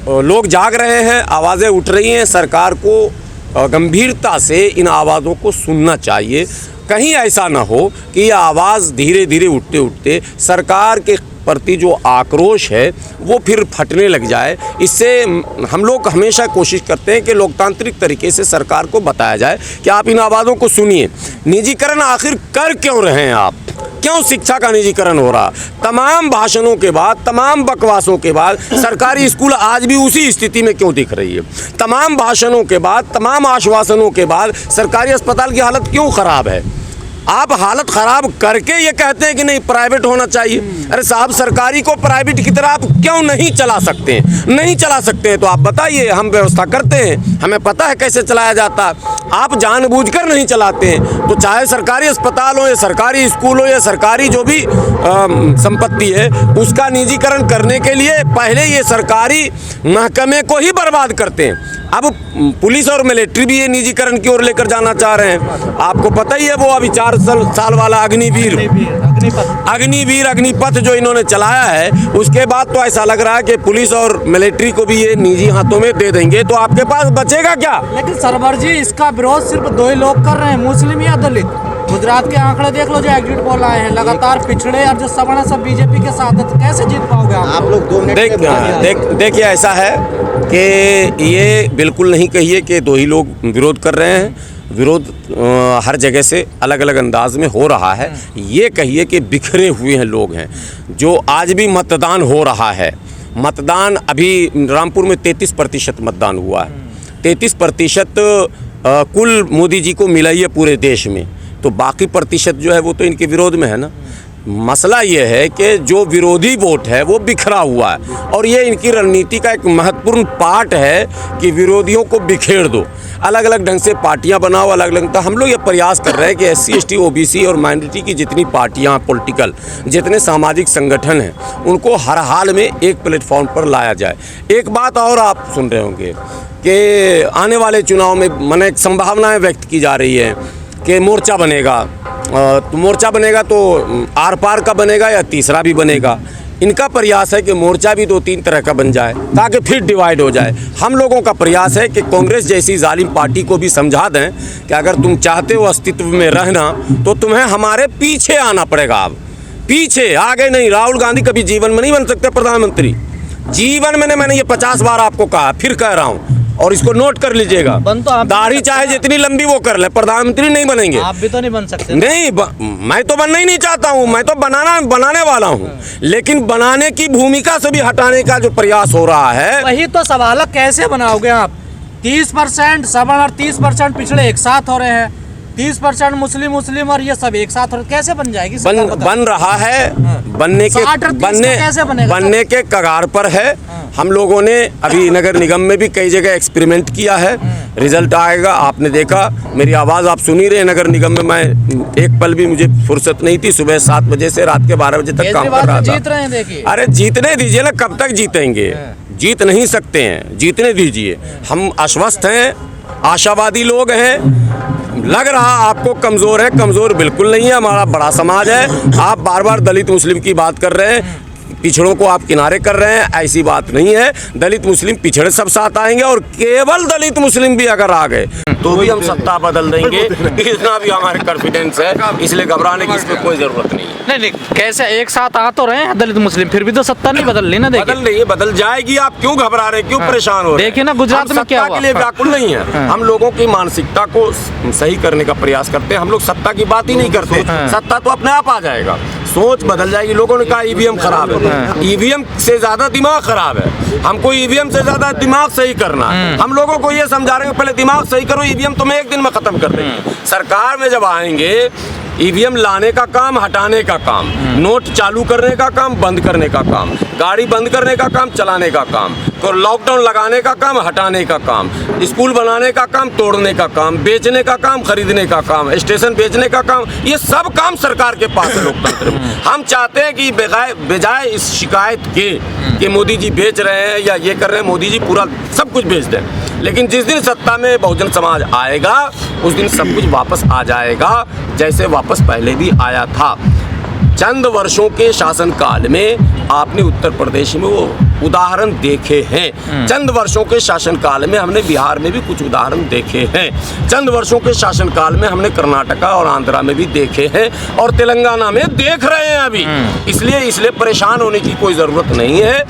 लोग जाग रहे हैं, आवाज़ें उठ रही हैं। सरकार को गंभीरता से इन आवाज़ों को सुनना चाहिए। कहीं ऐसा ना हो कि यह आवाज़ धीरे धीरे उठते उठते सरकार के प्रति जो आक्रोश है वो फिर फटने लग जाए। इससे हम लोग हमेशा कोशिश करते हैं कि लोकतांत्रिक तरीके से सरकार को बताया जाए कि आप इन आवाज़ों को सुनिए। निजीकरण आखिर कर क्यों रहे हैं आप? क्यों शिक्षा का निजीकरण हो रहा? तमाम भाषणों के बाद, तमाम बकवासों के बाद सरकारी स्कूल आज भी उसी स्थिति में क्यों दिख रही है? तमाम भाषणों के बाद, तमाम आश्वासनों के बाद सरकारी अस्पताल की हालत क्यों ख़राब है? आप हालत ख़राब करके ये कहते हैं कि नहीं प्राइवेट होना चाहिए। अरे साहब, सरकारी को प्राइवेट की तरह आप क्यों नहीं चला सकते हैं? नहीं चला सकते हैं तो आप बताइए, हम व्यवस्था करते हैं, हमें पता है कैसे चलाया जाता है। आप जानबूझकर नहीं चलाते हैं। तो चाहे सरकारी अस्पताल हो या सरकारी स्कूल हो या सरकारी जो भी संपत्ति है, उसका निजीकरण करने के लिए पहले ये सरकारी महकमे को ही बर्बाद करते हैं। अब पुलिस और मिलिट्री भी ये निजीकरण की ओर लेकर जाना चाह रहे हैं। आपको पता ही है वो अभी 4 साल वाला अग्निपथ जो इन्होंने चलाया है, उसके बाद तो ऐसा लग रहा है कि पुलिस और मिलिट्री को भी ये निजी हाथों में दे देंगे तो आपके पास बचेगा क्या? लेकिन सरवर जी, इसका विरोध सिर्फ 2 ही लोग कर रहे हैं, मुस्लिम या दलित। गुजरात के आंकड़े देख लो, जो एग्जिट पोल आए हैं, लगातार पिछड़े और जो सवर्ण सब बीजेपी के साथ है, तो कैसे जीत पाओगे आप लोग? 2 मिनट देखिए, ऐसा है कि ये बिल्कुल नहीं कहिए कि 2 ही लोग विरोध कर रहे हैं। विरोध हर जगह से अलग अलग अंदाज में हो रहा है। ये कहिए कि बिखरे हुए हैं लोग हैं। जो आज भी मतदान हो रहा है, मतदान अभी रामपुर में 33% मतदान हुआ है। 33% कुल मोदी जी को मिला ही है पूरे देश में, तो बाकी प्रतिशत जो है वो तो इनके विरोध में है ना। मसला ये है कि जो विरोधी वोट है वो बिखरा हुआ है और ये इनकी रणनीति का एक महत्वपूर्ण पार्ट है कि विरोधियों को बिखेर दो, अलग अलग ढंग से पार्टियां बनाओ, अलग अलग। तो हम लोग ये प्रयास कर रहे हैं कि SC ST OBC और माइनॉरिटी की जितनी पार्टियां पॉलिटिकल, जितने सामाजिक संगठन हैं, उनको हर हाल में एक प्लेटफॉर्म पर लाया जाए। एक बात और आप सुन रहे होंगे कि आने वाले चुनाव में मैंने एक संभावनाएँ व्यक्त की जा रही है कि मोर्चा बनेगा। तो मोर्चा बनेगा तो आर पार का बनेगा या तीसरा भी बनेगा। इनका प्रयास है कि मोर्चा भी 2-3 तरह का बन जाए ताकि फिर डिवाइड हो जाए। हम लोगों का प्रयास है कि कांग्रेस जैसी जालिम पार्टी को भी समझा दें कि अगर तुम चाहते हो अस्तित्व में रहना तो तुम्हें हमारे पीछे आना पड़ेगा। अब पीछे, आगे नहीं। राहुल गांधी कभी जीवन में नहीं बन सकते प्रधानमंत्री। जीवन में मैंने ये 50 बार आपको कहा, फिर कह रहा हूँ और इसको नोट कर लीजिएगा। दाढ़ी चाहे जितनी लंबी वो कर ले, प्रधानमंत्री नहीं बनेंगे। आप भी तो नहीं बन सकते। नहीं, मैं तो बनना ही नहीं चाहता हूँ। मैं तो बनाने वाला हूँ, लेकिन बनाने की भूमिका से भी हटाने का जो प्रयास हो रहा है। वही तो सवाल है, कैसे बनाओगे आप? 30% सवर्ण और 30% पिछड़े एक साथ हो रहे हैं, 30% मुस्लिम और ये सब एक साथ हो रहे, कैसे बन जाएगी? बन रहा है, बनने के कगार पर है। हम लोगों ने अभी नगर निगम में भी कई जगह एक्सपेरिमेंट किया है, रिजल्ट आएगा। आपने देखा, मेरी आवाज़ आप सुन ही रहे। नगर निगम में मैं एक पल भी मुझे फुर्सत नहीं थी, सुबह 7 बजे से रात के 12 बजे तक काम कर रहा था। जीत रहे हैं, देखिए। अरे जीतने दीजिए ना, कब तक जीतेंगे? जीत नहीं सकते हैं, जीतने दीजिए। हम आश्वस्त हैं, आशावादी लोग हैं। लग रहा आपको कमज़ोर है, कमज़ोर बिल्कुल नहीं है। हमारा बड़ा समाज है। आप बार बार दलित मुस्लिम की बात कर रहे हैं, पिछड़ों को आप किनारे कर रहे हैं, ऐसी बात नहीं है। दलित मुस्लिम पिछड़े सब साथ आएंगे और केवल दलित मुस्लिम भी अगर आ गए तो भी हम सत्ता बदल देंगे, इतना भी हमारे कॉन्फिडेंस है। इसलिए घबराने की इसमें कोई जरूरत नहीं है। नहीं, कैसे एक साथ आ तो रहे हैं दलित मुस्लिम, फिर भी तो सत्ता नहीं बदल लेना। बदल रही है, बदल जाएगी। आप क्यों घबरा रहे हैं, क्यों परेशान हो रहे हैं? देखिए ना गुजरात में क्या हुआ। के लिए व्याकुल नहीं है। हम लोगों की मानसिकता को सही करने का प्रयास करते हैं। हम लोग सत्ता की बात ही नहीं करते। सत्ता तो अपने आप आ जाएगा, सोच बदल जाएगी। लोगों ने कहा EVM खराब है, EVM से ज्यादा दिमाग खराब है। हमको EVM से ज्यादा दिमाग सही करना है। हम लोगों को ये समझा रहे हैं पहले दिमाग सही करो, EVM तुम्हें एक दिन में खत्म कर देंगे। सरकार में जब आएंगे, EVM लाने का काम, हटाने का काम, नोट चालू करने का काम, बंद करने का काम, गाड़ी बंद करने का काम, चलाने का काम, तो लॉकडाउन लगाने का काम, हटाने का काम, स्कूल बनाने का काम, तोड़ने का काम, बेचने का काम, खरीदने का काम, स्टेशन बेचने का काम, ये सब काम सरकार के पास है लोकतंत्र में। हम चाहते हैं कि बजाय इस शिकायत के कि मोदी जी बेच रहे हैं या ये कर रहे हैं, मोदी जी पूरा सब कुछ बेच दें। लेकिन जिस दिन सत्ता में बहुजन समाज आएगा, उस दिन सब कुछ वापस आ जाएगा जैसे वापस पहले भी आया था। चंद वर्षों के शासनकाल में आपने उत्तर प्रदेश में वो उदाहरण देखे हैं। चंद वर्षों के शासनकाल में हमने बिहार में भी कुछ उदाहरण देखे हैं, चंद वर्षों के शासनकाल में हमने कर्नाटका और आंध्रा में भी देखे हैं और तेलंगाना में देख रहे हैं अभी। इसलिए परेशान होने की कोई ज़रूरत नहीं है।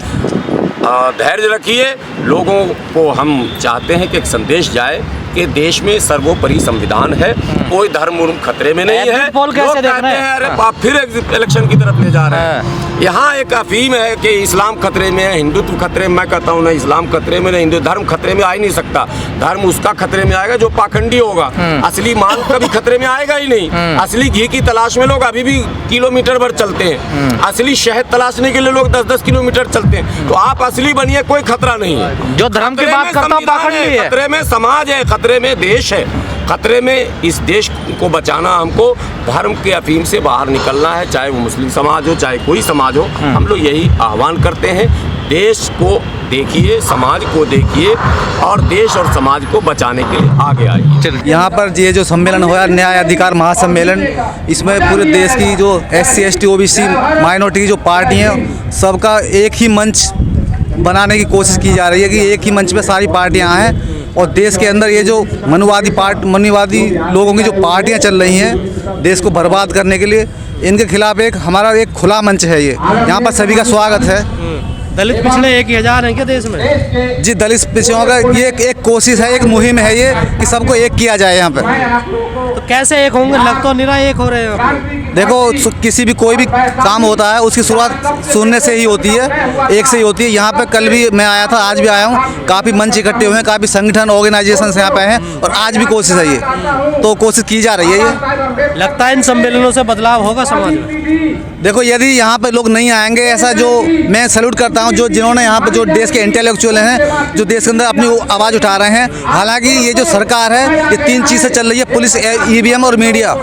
धैर्य रखिए। लोगों को हम चाहते हैं कि एक संदेश जाए कि देश में सर्वोपरि संविधान है, कोई धर्म खतरे में नहीं है। पोल कैसे देख रहे हैं? अरे आप फिर इलेक्शन की तरफ ले जा रहे हैं। यहाँ एक अफीम है कि इस्लाम खतरे में है, हिंदुत्व खतरे में। मैं कहता हूँ ना, इस्लाम खतरे में, ना हिंदू धर्म खतरे में आ ही नहीं सकता। धर्म उसका खतरे में आएगा जो पाखंडी होगा। असली माल कभी खतरे में आएगा ही नहीं। असली घी की तलाश में लोग अभी भी किलोमीटर भर चलते हैं। असली शहद तलाशने के लिए लोग 10-10 किलोमीटर चलते हैं। तो आप असली बनिए, कोई खतरा नहीं है। जो धर्म की बात करता हूँ पाखंडी है। खतरे में समाज है, खतरे में देश है, खतरे में इस देश को बचाना। हमको धर्म के अफीम से बाहर निकलना है, चाहे वो मुस्लिम समाज हो, चाहे कोई समाज हो। हम लोग यही आह्वान करते हैं, देश को देखिए, समाज को देखिए और देश और समाज को बचाने के लिए आगे आइए। यहाँ पर ये जो सम्मेलन हुआ, न्याय अधिकार महासम्मेलन, इसमें पूरे देश की जो SC ST OBC माइनॉरिटी की जो पार्टी हैं, सबका एक ही मंच बनाने की कोशिश की जा रही है कि एक ही मंच पे सारी पार्टियाँ हैं। और देश के अंदर ये जो मनुवादी लोगों की जो पार्टियां चल रही हैं देश को बर्बाद करने के लिए, इनके खिलाफ हमारा एक खुला मंच है। ये यहाँ पर सभी का स्वागत है। दलित पिछड़े 1,000 हैं क्या देश में? जी, दलित पिछड़ों का ये एक कोशिश है, एक मुहिम है ये कि सबको एक किया जाए यहाँ पे। तो कैसे एक होंगे? लग तो निरा एक हो रहे हैं। देखो, किसी भी कोई भी काम होता है उसकी शुरुआत सुनने से ही होती है, एक से ही होती है। यहाँ पे कल भी मैं आया था, आज भी आया हूँ। काफ़ी मंच इकट्ठे हुए हैं, काफ़ी संगठन ऑर्गेनाइजेशन यहाँ पे हैं और आज भी कोशिश है ये, तो कोशिश की जा रही है ये। लगता है इन सम्मेलनों से बदलाव होगा समाज में? देखो, यदि यहाँ पे लोग नहीं आएंगे, ऐसा जो मैं सैल्यूट करता हूँ जो जिन्होंने यहाँ पे जो देश के इंटेलेक्चुअल हैं, जो देश के अंदर अपनी आवाज़ उठा रहे हैं। हालांकि ये जो सरकार है, ये 3 चीज़ें चल रही है, पुलिस, EVM और मीडिया।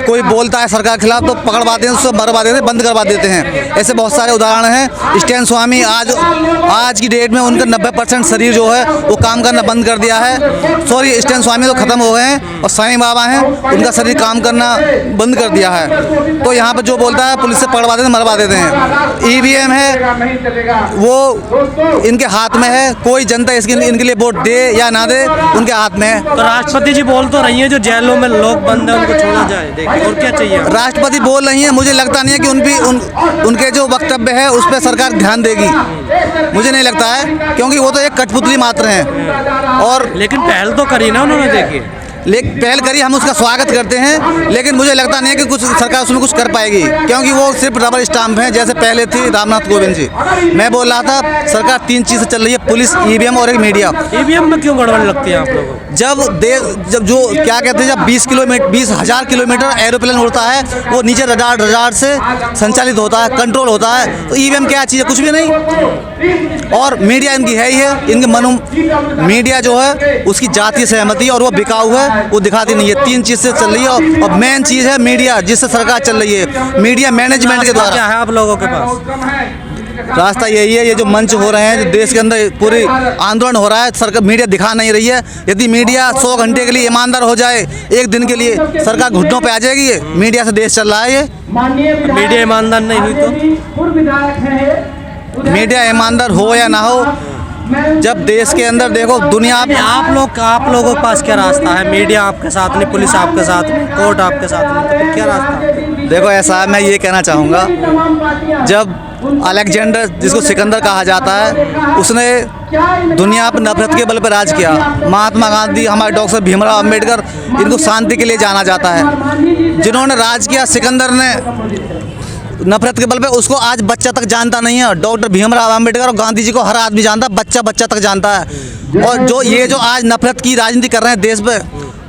कोई बोलता है सरकार के खिलाफ तो पकड़वाते हैं, उसको मरवा देते हैं, बंद करवा देते हैं। ऐसे बहुत सारे उदाहरण हैं। स्टैन स्वामी आज की डेट में उनका 90% शरीर जो है वो काम करना बंद कर दिया है। सॉरी, स्टैन स्वामी तो ख़त्म हो गए हैं और साईं बाबा हैं, उनका शरीर काम करना बंद कर दिया है। तो यहाँ पर जो बोलता है पुलिस से पकड़वा देते हैं, मरवा देते हैं। EVM है वो इनके हाथ में है, कोई जनता इनके लिए वोट दे या ना दे उनके हाथ में है। तो राष्ट्रपति जी बोल तो रही हैं जो जेलों में लोग बंद हैं उनको छोड़ा जाए, देखिए और क्या चाहिए? राष्ट्रपति बोल रही हैं, मुझे लगता नहीं है कि उनके जो वक्तव्य है उस पर सरकार ध्यान देगी, मुझे नहीं लगता है, क्योंकि वो तो एक कठपुतली मात्र हैं। और लेकिन पहल तो करी ना उन्होंने, देखिए पहल करी, हम उसका स्वागत करते हैं। लेकिन मुझे लगता नहीं है कि कुछ सरकार उसमें कुछ कर पाएगी, क्योंकि वो सिर्फ रबर स्टाम्प है, जैसे पहले थी रामनाथ कोविंद जी। मैं बोल रहा था सरकार 3 चीज़ें चल रही है, पुलिस, EVM और एक मीडिया। EVM में क्यों गड़बड़ लगती है आप लोगों को? जब जो क्या कहते हैं, जब 20,000 किलोमीटर एरोप्लेन उड़ता है, वो नीचे रडार से संचालित होता है, कंट्रोल होता है। तो EVM क्या चीज़ है? कुछ भी नहीं। और मीडिया इनकी है ही है, इनके मीडिया जो है उसकी जातीय सहमति और वो बिकाऊ है, वो दिखाती नहीं है। 3 चीज़ से चल रही है और मेन चीज़ है मीडिया, जिससे सरकार चल रही है, मीडिया मैनेजमेंट के द्वारा। क्या है आप लोगों के पास रास्ता? यही है, ये जो मंच हो रहे हैं, जो देश के अंदर पूरी आंदोलन हो रहा है, सरकार मीडिया दिखा नहीं रही है। यदि मीडिया 100 घंटे के लिए ईमानदार हो जाए, एक दिन के लिए, सरकार घुटनों पे आ जाएगी। ये मीडिया से देश चल रहा है। ये मीडिया ईमानदार नहीं हुई तो? मीडिया ईमानदार हो या ना हो, जब देश के अंदर देखो दुनिया आप लोगों के पास क्या रास्ता है? मीडिया आपके साथ नहीं, पुलिस आपके साथ नहीं, कोर्ट आपके साथ नहीं, तो फिर क्या रास्ता? देखो, ऐसा है, मैं ये कहना चाहूँगा, जब अलेक्जेंडर, जिसको सिकंदर कहा जाता है, उसने दुनिया पर नफरत के बल पर राज किया। महात्मा गांधी, हमारे डॉक्टर भीमराव अंबेडकर, इनको शांति के लिए जाना जाता है। जिन्होंने राज किया, सिकंदर ने नफरत के बल पे, उसको आज बच्चा तक जानता नहीं है। डॉक्टर भीमराव अंबेडकर और गांधी जी को हर आदमी जानता है, बच्चा तक जानता है। और जो ये जो आज नफरत की राजनीति कर रहे हैं देश पे,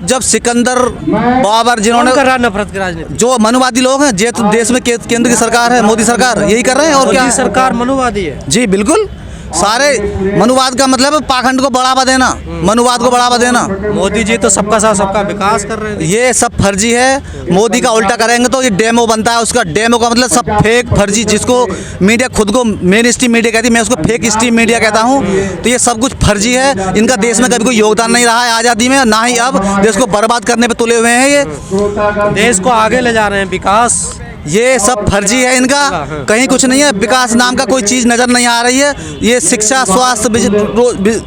जब सिकंदर, बाबर, जिन्होंने कर रहा नफरत की राजनीति, जो मनुवादी लोग हैं, जो देश में केंद्र की सरकार है, मोदी सरकार, यही कर रहे हैं। और क्या सरकार मनुवादी है? जी बिल्कुल, सारे मनुवाद का मतलब है पाखंड को बढ़ावा देना, मनुवाद को बढ़ावा देना। मोदी जी तो सबका साथ सबका विकास कर रहे हैं। ये सब फर्जी है। मोदी का उल्टा करेंगे तो ये डेमो बनता है, उसका डेमो का मतलब सब फेक, फर्जी, जिसको मीडिया खुद को मेन स्ट्रीम मीडिया कहती है, मैं उसको फेक स्ट्रीम मीडिया कहता हूँ। तो ये सब कुछ फर्जी है। इनका देश में कभी कोई योगदान नहीं रहा है आज़ादी में, ना ही अब देश को बर्बाद करने पर तुले हुए हैं। ये देश को आगे ले जा रहे हैं, विकास ये सब फर्जी है इनका, कहीं कुछ नहीं है। विकास नाम का कोई चीज़ नज़र नहीं आ रही है। ये शिक्षा, स्वास्थ्य,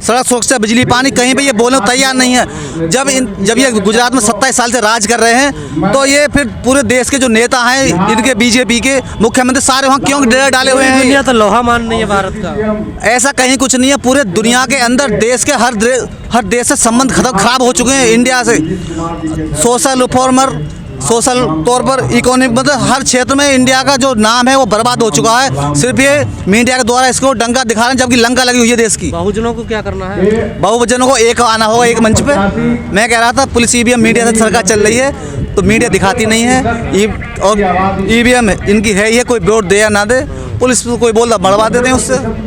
सड़क सुरक्षा, बिजली, पानी, कहीं पे ये बोलने को तैयार नहीं है। जब ये गुजरात में 27 साल से राज कर रहे हैं, तो ये फिर पूरे देश के जो नेता हैं इनके, बीजेपी के मुख्यमंत्री सारे वहाँ क्यों डेरा डाले हुए हैं? दुनिया तो लोहा मान नहीं है भारत का। ऐसा कहीं कुछ नहीं है। पूरे दुनिया के अंदर देश के हर देश से संबंध खराब हो चुके हैं इंडिया से। सोशल रिफॉर्मर, सोशल तौर पर, इकोनॉमिक, मतलब हर क्षेत्र में इंडिया का जो नाम है वो बर्बाद हो चुका है। सिर्फ ये मीडिया के द्वारा इसको डंका दिखा रहे हैं, जबकि लंका लगी हुई है देश की। बहुजनों को क्या करना है? बहुजनों को एक आना होगा एक मंच पे। मैं कह रहा था पुलिस ईवीएम मीडिया से सरकार चल रही है, तो मीडिया दिखाती नहीं है। और ईवीएम इनकी है ही है, कोई वोट दे या ना दे, पुलिस को कोई बोल बढ़वा देते हैं उससे।